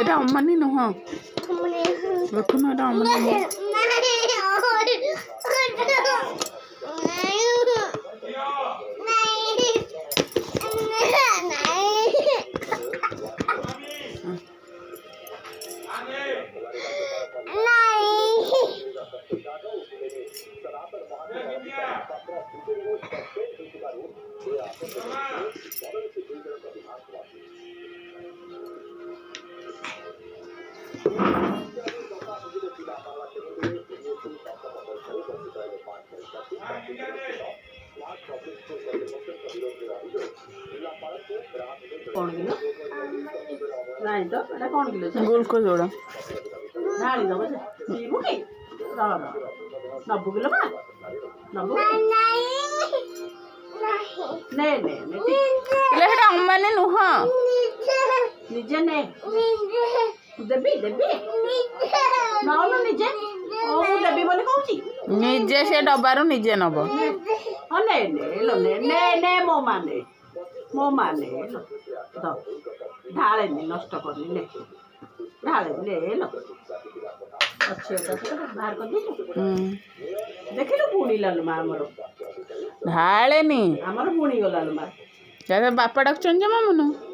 এটা অম্মানি নহয় দেখুন এটা অম্মানি गुलको जोड़ा अम्मानी नुह निजे ने देबी देबी नौनो निजे ओ देबी बोली कहूची निजे से डब्बारू निजे नब ओ ने लो ने मो माने लो तो ढाले नि नष्ट करनी ने ढाले ले लो अच्छे बाहर कर दी देखिलु पुणी लालु मा हमर ढाले नि हमर पुणी गलालु मा बापा डाक चंजे मामुनु